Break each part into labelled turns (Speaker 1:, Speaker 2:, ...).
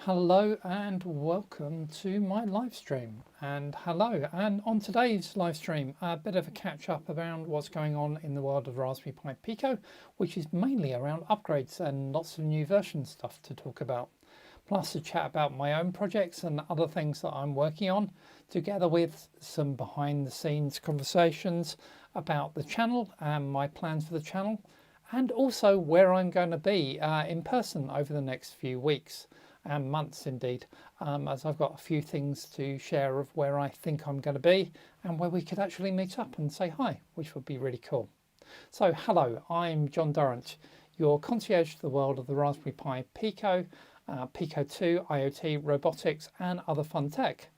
Speaker 1: Hello and welcome to my live stream. And on today's live stream, a bit of a catch up around what's going on in the world of Raspberry Pi Pico, which is mainly around upgrades and lots of new version stuff to talk about. Plus a chat about my own projects and other things that I'm working on, together with some behind the scenes conversations about the channel and my plans for the channel, and also where I'm going to be in person over the next few weeks and months indeed, as I've got a few things to share of where I think I'm going to be and where we could actually meet up and say hi, which would be really cool. So hello, I'm Jon Durrant, your concierge to the world of the Raspberry Pi Pico, Pico 2, IoT, robotics and other fun tech.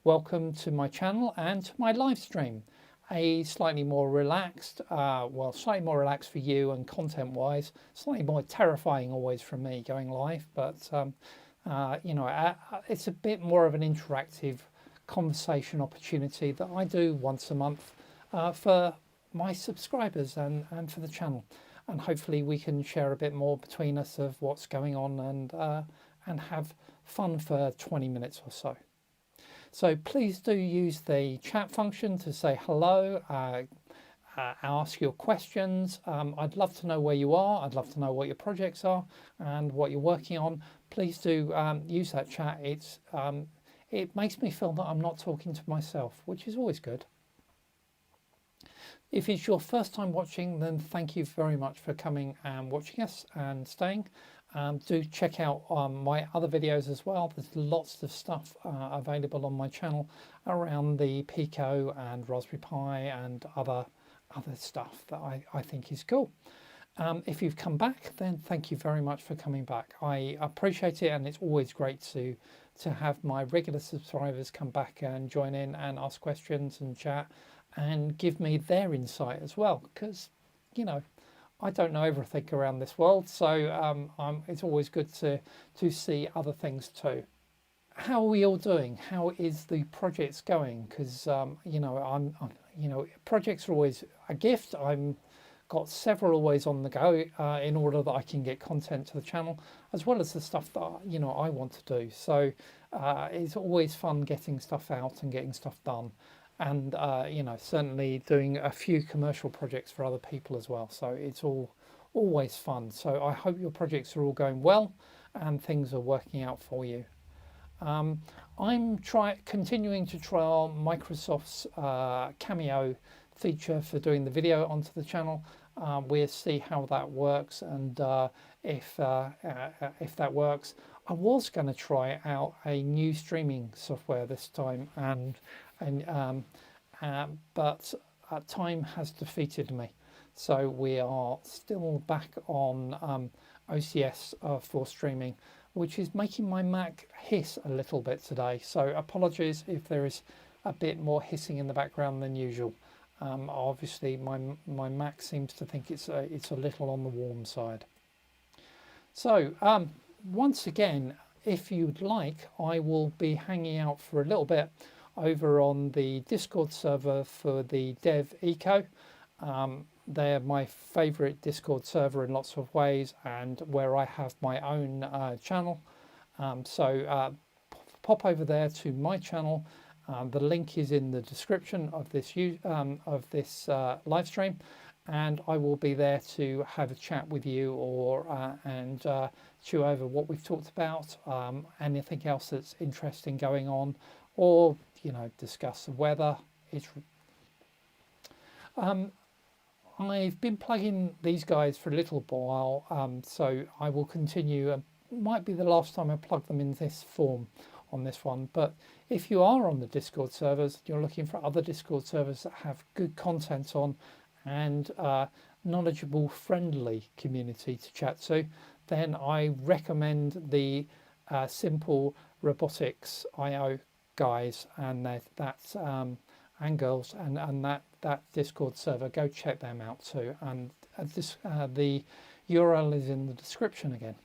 Speaker 1: Welcome to my channel and to my live stream. A slightly more relaxed, slightly more relaxed for you and content wise, slightly more terrifying always from me going live, but it's a bit more of an interactive conversation opportunity that I do once a month for my subscribers and for the channel. And hopefully we can share a bit more between us of what's going on and have fun for 20 minutes or so. So please do use the chat function to say hello, ask your questions. I'd love to know where you are. I'd love to know what your projects are and what you're working on. Please do use that chat. It makes me feel that I'm not talking to myself, which is always good. If it's your first time watching, then thank you very much for coming and watching us and staying. Do check out my other videos as well. There's lots of stuff available on my channel around the Pico and Raspberry Pi and other stuff that I think is cool. If you've come back, then thank you very much for coming back. I appreciate it, and it's always great to have my regular subscribers come back and join in and ask questions and chat and give me their insight as well, because I don't know everything around this world, so it's always good to see other things too. How are we all doing? How is the projects going? Because projects are always a gift. I'm got several always on the go in order that I can get content to the channel, as well as the stuff that I want to do. So it's always fun getting stuff out and getting stuff done, and certainly doing a few commercial projects for other people as well. So it's always fun. So I hope your projects are all going well and things are working out for you. I'm continuing to trial Microsoft's Cameo feature for doing the video onto the channel. We'll see how that works, and if that works, I was going to try out a new streaming software this time, but time has defeated me. So we are still back on OCS for streaming, which is making my Mac hiss a little bit today. So apologies if there is a bit more hissing in the background than usual. Obviously my Mac seems to think it's a little on the warm side. So once again, if you'd like, I will be hanging out for a little bit over on the Discord server for the Dev Eco. They're my favorite Discord server in lots of ways, and where I have my own channel. So pop over there to my channel. The link is in the description of this live stream, and I will be there to have a chat with you and chew over what we've talked about, anything else that's interesting going on, or discuss the weather. I've been plugging these guys for a little while, so I will continue. It might be the last time I plug them in this form on this one, but if you are on the Discord servers, you're looking for other Discord servers that have good content on and knowledgeable, friendly community to chat to, then I recommend the simple Robotics IO guys and and girls and that Discord server. Go check them out too, and the URL is in the description again.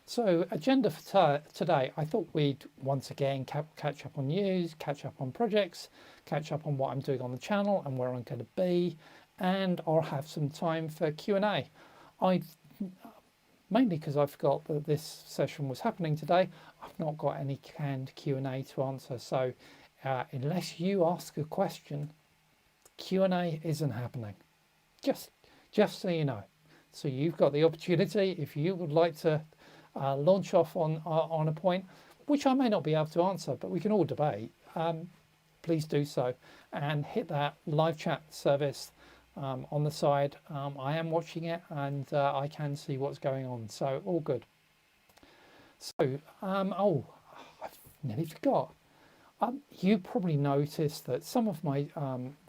Speaker 1: So agenda for today, I thought we'd once again catch up on news, catch up on projects, catch up on what I'm doing on the channel and where I'm going to be, and I'll have some time for Q&A. mainly because I forgot that this session was happening today. I've not got any canned Q&A to answer, so unless you ask a question, Q&A isn't happening. Just so you know. So you've got the opportunity, if you would like to launch off on a point, which I may not be able to answer, but we can all debate. Please do so, and hit that live chat service on the side. I am watching it, and I can see what's going on, so all good. So, oh, I've nearly forgot. You probably noticed that some of my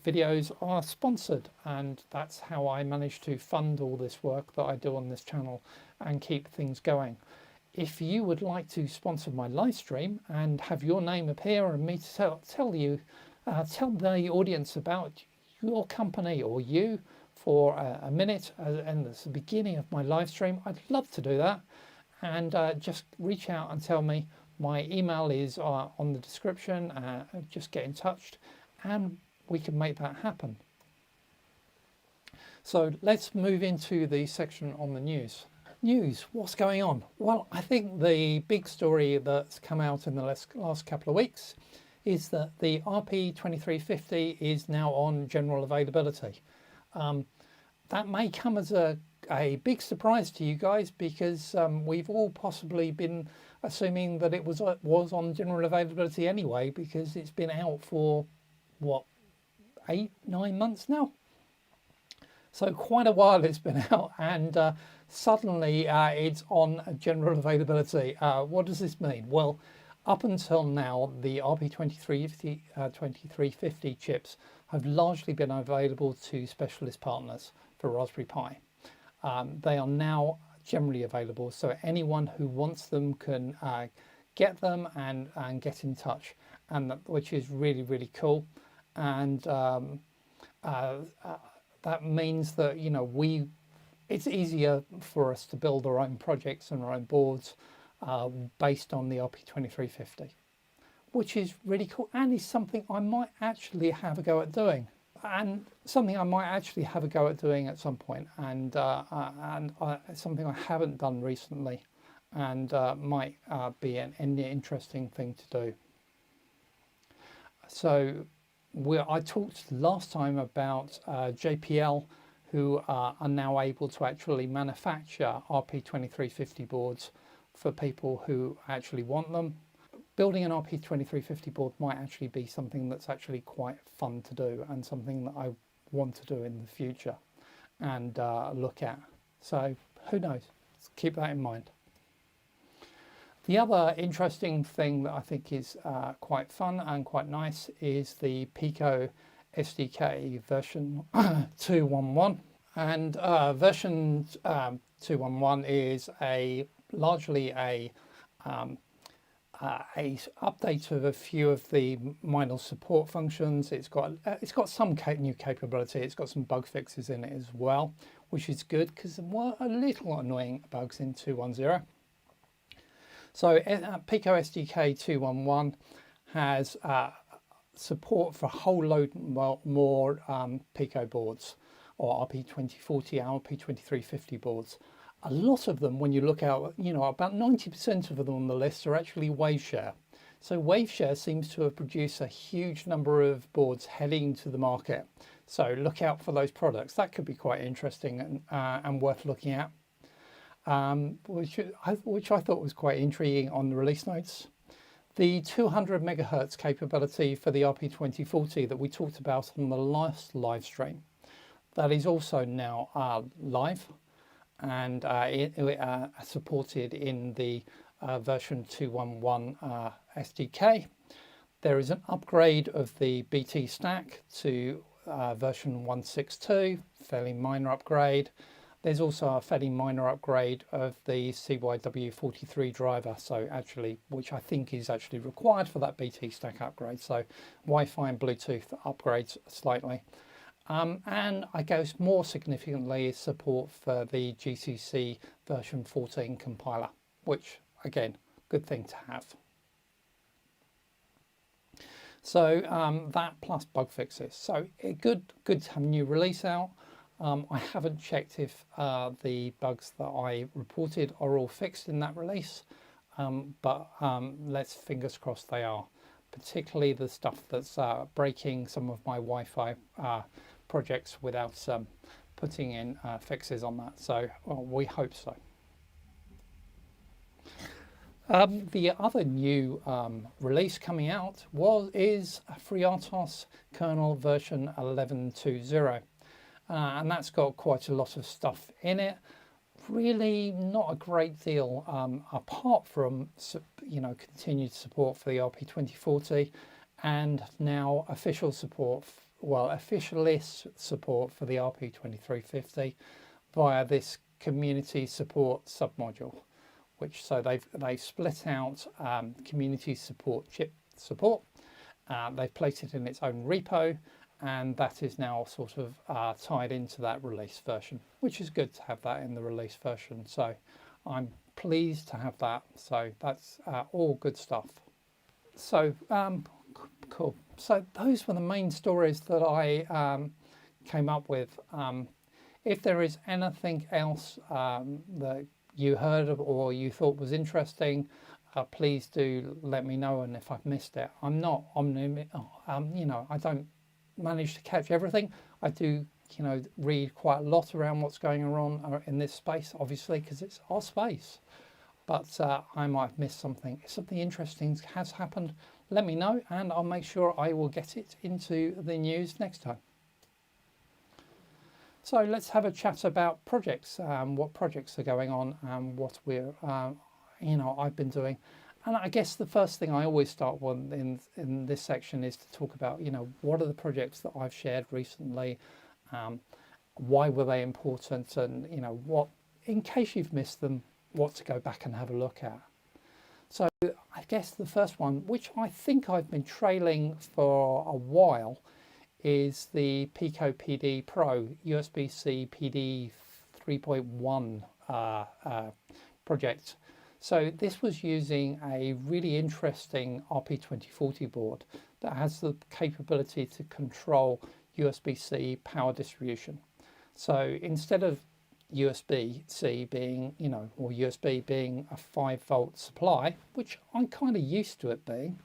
Speaker 1: videos are sponsored, and that's how I manage to fund all this work that I do on this channel and keep things going. If you would like to sponsor my live stream and have your name appear and me to tell the audience about your company or you for a minute and it's the beginning of my live stream, I'd love to do that. And just reach out and tell me. My email is on the description. Just get in touch and we can make that happen. So let's move into the section on the news. What's going on? Well, I think the big story that's come out in the last couple of weeks is that the RP2040 is now on general availability. That may come as a big surprise to you guys, because we've all possibly been assuming that it was on general availability anyway, because it's been out for what, 8-9 months now. So quite a while it's been out, and suddenly it's on general availability. What does this mean? Well, up until now, the RP2040 chips have largely been available to specialist partners for Raspberry Pi. They are now generally available, so anyone who wants them can get them and get in touch, and which is really, really cool. And that means that, you know, it's easier for us to build our own projects and our own boards based on the RP2040, which is really cool, and is something I might actually have a go at doing. And something I might actually have a go at doing at some point, and something I haven't done recently, and might be an interesting thing to do. So I talked last time about JPL, who are now able to actually manufacture RP2040 boards for people who actually want them. Building an RP2040 board might actually be something that's actually quite fun to do, and something that I want to do in the future and look at. So who knows? Let's keep that in mind. The other interesting thing that I think is quite fun and quite nice is the Pico SDK version 2.1.1. And version 2.1.1 is largely a update of a few of the minor support functions. It's got some new capability. It's got some bug fixes in it as well, which is good, because there were a little annoying bugs in 2.1.0. So Pico SDK 2.1.1 has support for a whole load more Pico boards, or RP2040 and RP2350 boards. A lot of them, when you look out, you know, about 90% of them on the list are actually Waveshare. So Waveshare seems to have produced a huge number of boards heading to the market. So look out for those products. That could be quite interesting and worth looking at, which I thought was quite intriguing on the release notes. The 200 megahertz capability for the RP2040 that we talked about on the last live stream, that is also now live, and supported in the version 2.1.1 SDK. There is an upgrade of the BT stack to version 1.6.2, fairly minor upgrade. There's also a fairly minor upgrade of the CYW43 driver, so actually, which I think is actually required for that BT stack upgrade. So Wi-Fi and Bluetooth upgrades slightly. And I guess more significantly is support for the GCC version 14 compiler, which again, good thing to have. So that plus bug fixes. So good to have a new release out. I haven't checked if the bugs that I reported are all fixed in that release, but let's fingers crossed they are, particularly the stuff that's breaking some of my Wi-Fi projects without putting in fixes on that. So well, we hope so. The other new release coming out is FreeRTOS kernel version 11.2.0, and that's got quite a lot of stuff in it. Really not a great deal apart from continued support for the RP2040 and now official support, officialist support for the RP2350 via this community support submodule. So they've split out community support chip support. They've placed it in its own repo, and that is now sort of tied into that release version, which is good to have that in the release version. So I'm pleased to have that. So that's all good stuff. So cool. So those were the main stories that I came up with. If there is anything else that you heard of or you thought was interesting, please do let me know. And if I've missed it, I don't manage to catch everything. I do, read quite a lot around what's going on in this space, obviously, because it's our space. But I might have missed something. If something interesting has happened, let me know, and I'll make sure I will get it into the news next time. So let's have a chat about projects, what projects are going on, and what we're, I've been doing. And I guess the first thing I always start with in this section is to talk about, what are the projects that I've shared recently, why were they important, and what, in case you've missed them, what to go back and have a look at. So I guess the first one, which I think I've been trailing for a while, is the Pico PD Pro USB-C PD 3.1 project. So this was using a really interesting RP2040 board that has the capability to control USB-C power distribution. So instead of USB-C being, or USB being a 5-volt supply, which I'm kind of used to it being,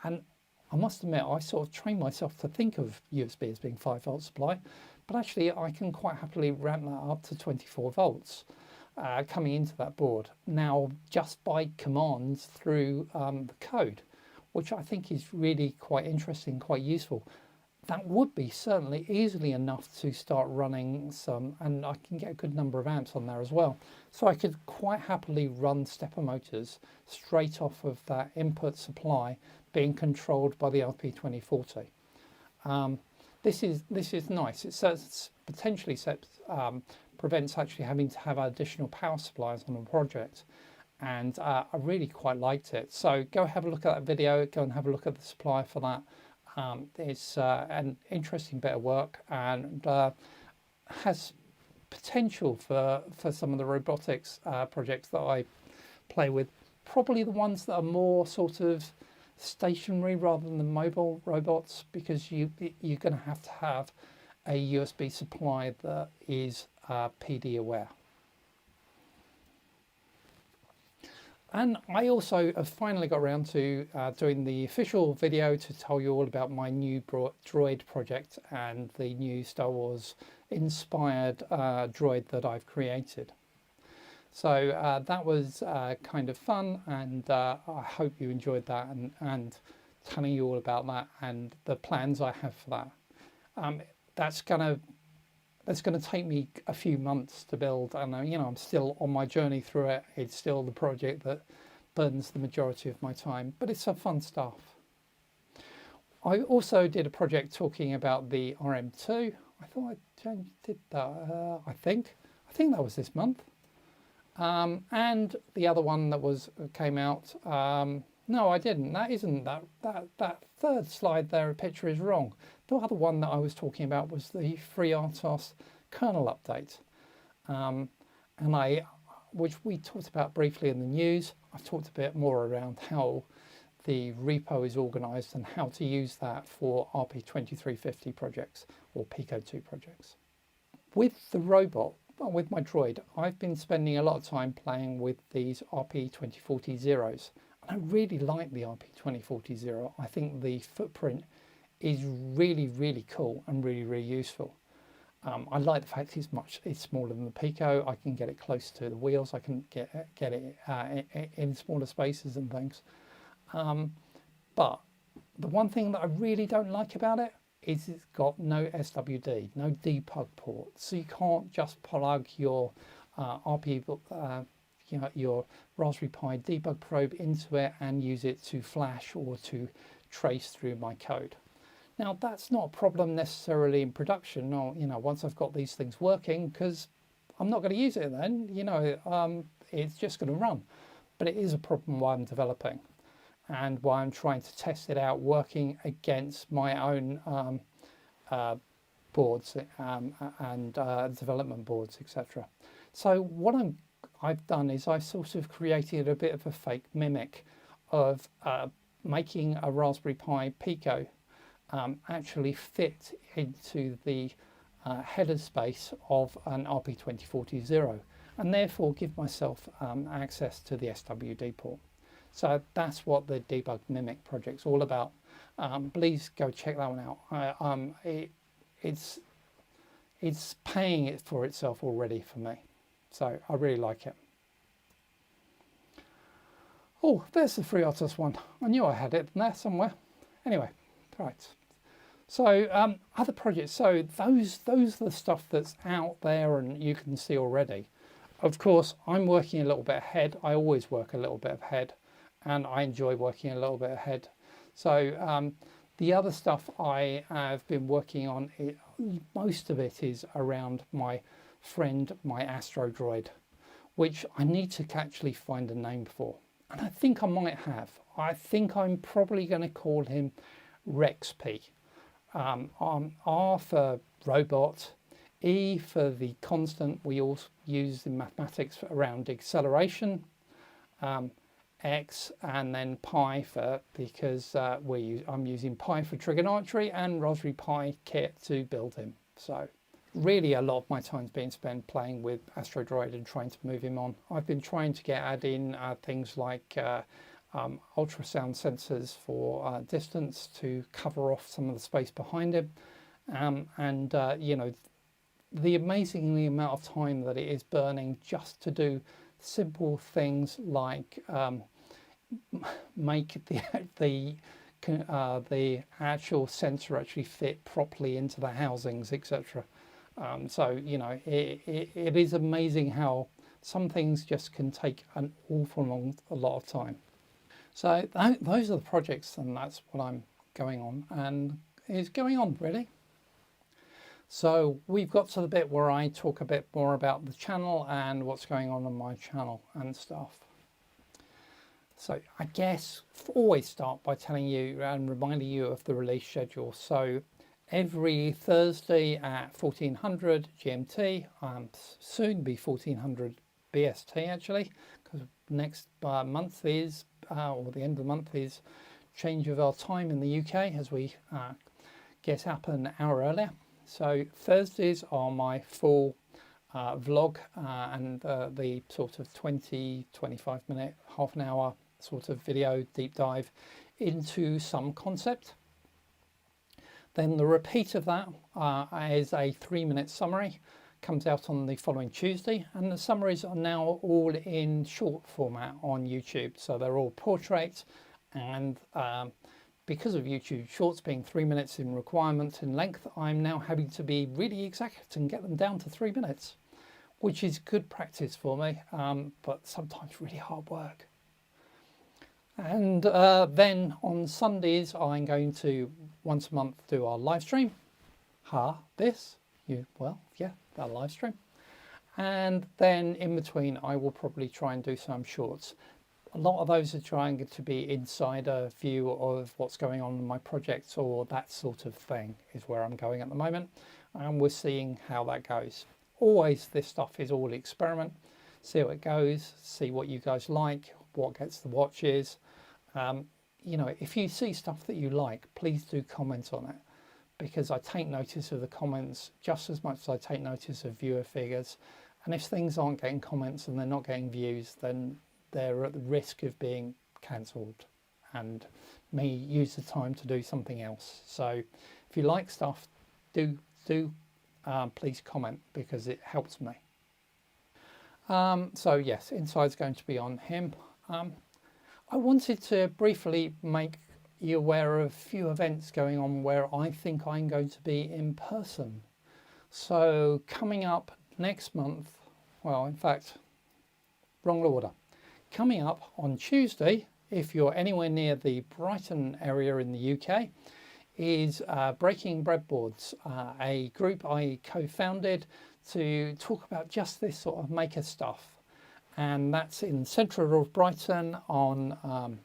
Speaker 1: and I must admit, I sort of trained myself to think of USB as being 5-volt supply, but actually I can quite happily ramp that up to 24 volts coming into that board. Now, just by commands through the code, which I think is really quite interesting, quite useful. That would be certainly easily enough to start running some, and I can get a good number of amps on there as well. So I could quite happily run stepper motors straight off of that input supply being controlled by the RP2040. This is nice. It potentially prevents actually having to have additional power supplies on a project, and I really quite liked it. So go have a look at that video. Go and have a look at the supply for that. It's an interesting bit of work, and has potential for some of the robotics projects that I play with. Probably the ones that are more sort of stationary rather than the mobile robots, because you're going to have a USB supply that is PD aware. And I also have finally got around to doing the official video to tell you all about my new droid project and the new Star Wars inspired droid that I've created. So that was kind of fun, and I hope you enjoyed that, and telling you all about that and the plans I have for that. That's going to take me a few months to build, and I'm still on my journey through it. It's still the project that burns the majority of my time, but it's some fun stuff. I also did a project talking about the RM2. I thought I did that. I think that was this month. And the other one that came out. No, I didn't. That isn't that third slide there. A picture is wrong. The other one that I was talking about was the FreeRTOS kernel update, which we talked about briefly in the news. I've talked a bit more around how the repo is organised and how to use that for RP2350 projects or Pico 2 projects. With the robot, with my droid, I've been spending a lot of time playing with these RP2040 zeros. And I really like the RP2040 zero. I think the footprint is really, really cool and really, really useful. I like the fact it's smaller than the Pico. I can get it close to the wheels. I can get it in smaller spaces and things. But the one thing that I really don't like about it is it's got no SWD, no debug port. So you can't just plug your your Raspberry Pi debug probe into it and use it to flash or to trace through my code. Now that's not a problem necessarily in production, or once I've got these things working, because I'm not going to use it then. It's just going to run. But it is a problem while I'm developing, and while I'm trying to test it out working against my own boards and development boards, etc. So what I've done is I sort of created a bit of a fake mimic of making a Raspberry Pi Pico actually fit into the header space of an RP2040 zero, and therefore give myself access to the SWD port. So that's what the Debug Mimic project's all about. Please go check that one out. It's paying it for itself already for me, so I really like it. Oh, there's the FreeRTOS one. I knew I had it there somewhere. Anyway, right. So other projects. So those are the stuff that's out there and you can see already. Of course, I'm working a little bit ahead. I always work a little bit ahead, and I enjoy working a little bit ahead. So the other stuff I have been working on, most of it is around my friend, my Astro Droid, which I need to actually find a name for. And I think I might have. I think I'm probably going to call him RexP. R for robot, E for the constant we all use in mathematics around acceleration, X, and then Pi for, because I'm using Pi for trigonometry and Raspberry Pi kit to build him. So really a lot of my time's being spent playing with Astro Droid and trying to move him on. I've been trying to add in things like ultrasound sensors for distance to cover off some of the space behind him, the amazingly amount of time that it is burning just to do simple things like make the actual sensor actually fit properly into the housings, etc. So it is amazing how some things just can take an awful lot of time. So those are the projects, and that's what I'm going on and is going on really. So we've got to the bit where I talk a bit more about the channel and what's going on my channel and stuff. So I guess always start by telling you and reminding you of the release schedule. So every Thursday at 1400 GMT, soon be 1400 BST actually, because next month is, or the end of the month is change of our time in the UK as we get up an hour earlier. So Thursdays are my full vlog and the sort of 20-25 minute, half an hour sort of video deep dive into some concept. Then the repeat of that is a 3-minute summary, comes out on the following Tuesday, and the summaries are now all in short format on YouTube. So they're all portraits, and because of YouTube Shorts being 3 minutes in requirement in length, I'm now having to be really exact and get them down to 3 minutes, which is good practice for me, but sometimes really hard work. And then on Sundays, I'm going to once a month do our live stream. Well, yeah, that live stream. And then in between, I will probably try and do some shorts. A lot of those are trying to be insider view of what's going on in my projects, or that sort of thing is where I'm going at the moment. And we're seeing how that goes. Always this stuff is all experiment. See how it goes, see what you guys like, what gets the watches. If you see stuff that you like, please do comment on it, because I take notice of the comments just as much as I take notice of viewer figures. And if things aren't getting comments and they're not getting views, then they're at the risk of being cancelled and me use the time to do something else. So if you like stuff, do please comment, because it helps me. So yes, Inside's going to be on him. I wanted to briefly make you aware of a few events going on where I think I'm going to be in person. So coming up next month, well, in fact, wrong order. Coming up on Tuesday, if you're anywhere near the Brighton area in the UK, is Breaking Breadboards, a group I co-founded to talk about just this sort of maker stuff. And that's in central of Brighton on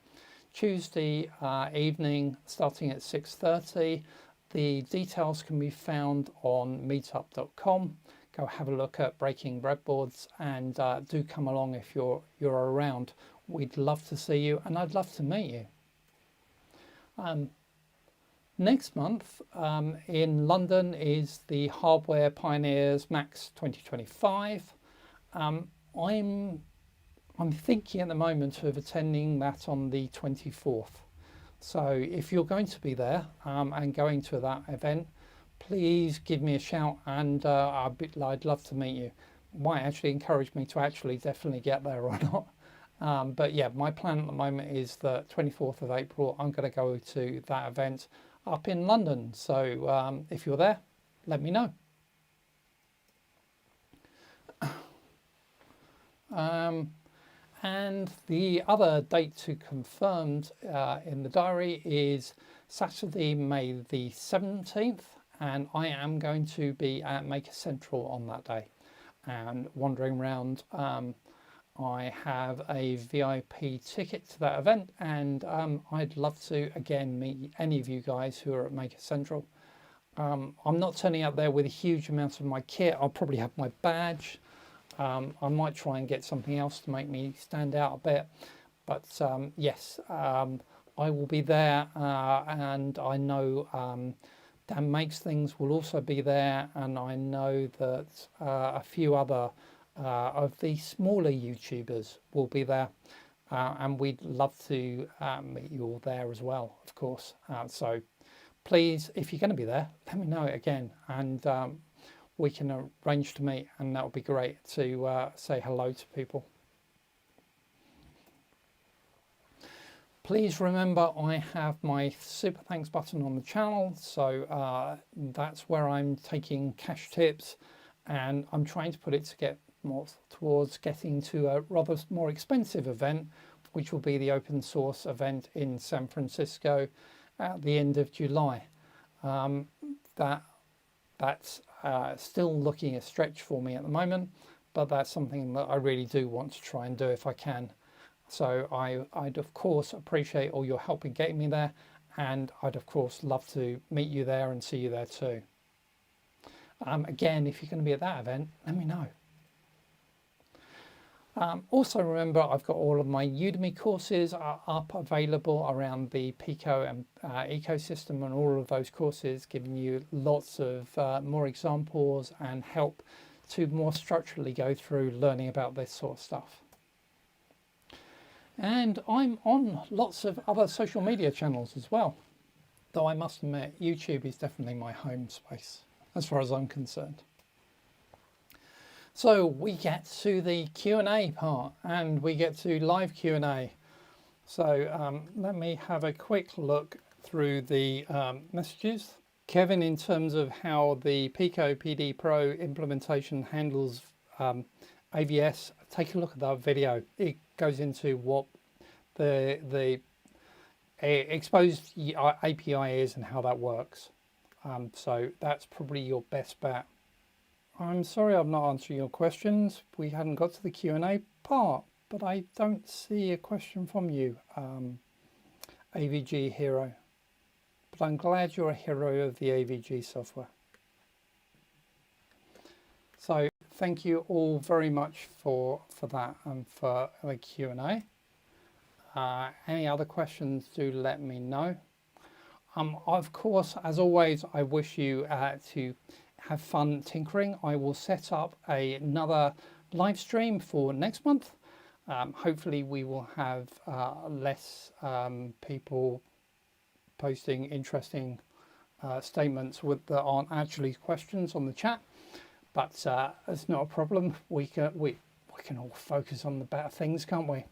Speaker 1: Tuesday evening, starting at 6:30. The details can be found on meetup.com. Go have a look at Breaking Breadboards, and do come along if you're around. We'd love to see you, and I'd love to meet you. Next month in London is the Hardware Pioneers Max 2025. I'm thinking at the moment of attending that on the 24th. So if you're going to be there and going to that event, please give me a shout, and I'd love to meet you. Might actually encourage me to actually definitely get there or not. But yeah, my plan at the moment is the 24th of April. I'm going to go to that event up in London. So if you're there, let me know. And the other date to confirmed in the diary is Saturday, May the 17th, and I am going to be at Maker Central on that day and wandering around. I have a VIP ticket to that event, and I'd love to again meet any of you guys who are at Maker Central. I'm not turning up there with a huge amount of my kit. I'll probably have my badge. I might try and get something else to make me stand out a bit, but yes, I will be there, and I know Dan Makes Things will also be there, and I know that a few other of the smaller YouTubers will be there, and we'd love to meet you all there as well, of course. So please, if you're going to be there, let me know it again, and we can arrange to meet, and that would be great to say hello to people. Please remember, I have my super thanks button on the channel, so that's where I'm taking cash tips, and I'm trying to put it to get more towards getting to a rather more expensive event, which will be the open source event in San Francisco at the end of July. That's still looking a stretch for me at the moment, but that's something that I really do want to try and do if I can. So I'd of course appreciate all your help in getting me there, and I'd of course love to meet you there and see you there too. Again, if you're going to be at that event, let me know. Also remember, I've got all of my Udemy courses are up available around the Pico and ecosystem, and all of those courses giving you lots of more examples and help to more structurally go through learning about this sort of stuff. And I'm on lots of other social media channels as well, though I must admit YouTube is definitely my home space as far as I'm concerned. So we get to the Q&A part, and we get to live Q&A. So let me have a quick look through the messages. Kevin, in terms of how the Pico PD Pro implementation handles AVS, take a look at that video. It goes into what the exposed API is and how that works. So that's probably your best bet. I'm sorry I'm not answering your questions. We hadn't got to the Q&A part, but I don't see a question from you, AVG Hero. But I'm glad you're a hero of the AVG software. So thank you all very much for that and for the Q&A. Any other questions, do let me know. Of course, as always, I wish you to have fun tinkering. I will set up another live stream for next month. Hopefully we will have less people posting interesting statements that aren't actually questions on the chat, but it's not a problem. We can all focus on the better things, can't we?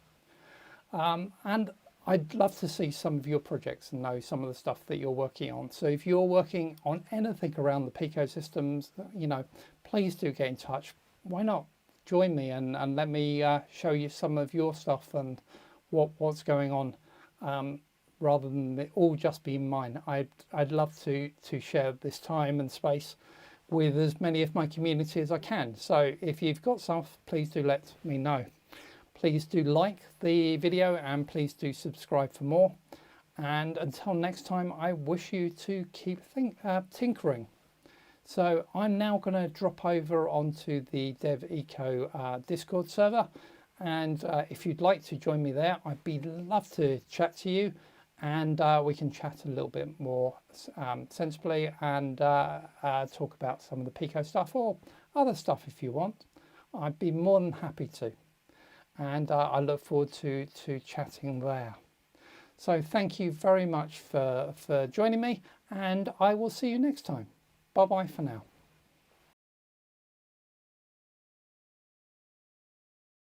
Speaker 1: And I'd love to see some of your projects and know some of the stuff that you're working on. So if you're working on anything around the Pico systems, please do get in touch. Why not join me and let me show you some of your stuff and what's going on, rather than it all just being mine. I'd love to share this time and space with as many of my community as I can. So if you've got stuff, please do let me know. Please do like the video and please do subscribe for more. And until next time, I wish you to keep tinkering. So I'm now going to drop over onto the DevEco Discord server. And if you'd like to join me there, I'd love to chat to you. And we can chat a little bit more sensibly and talk about some of the Pico stuff or other stuff if you want. I'd be more than happy to. And I look forward to chatting there. So thank you very much for joining me, and I will see you next time. Bye bye for now.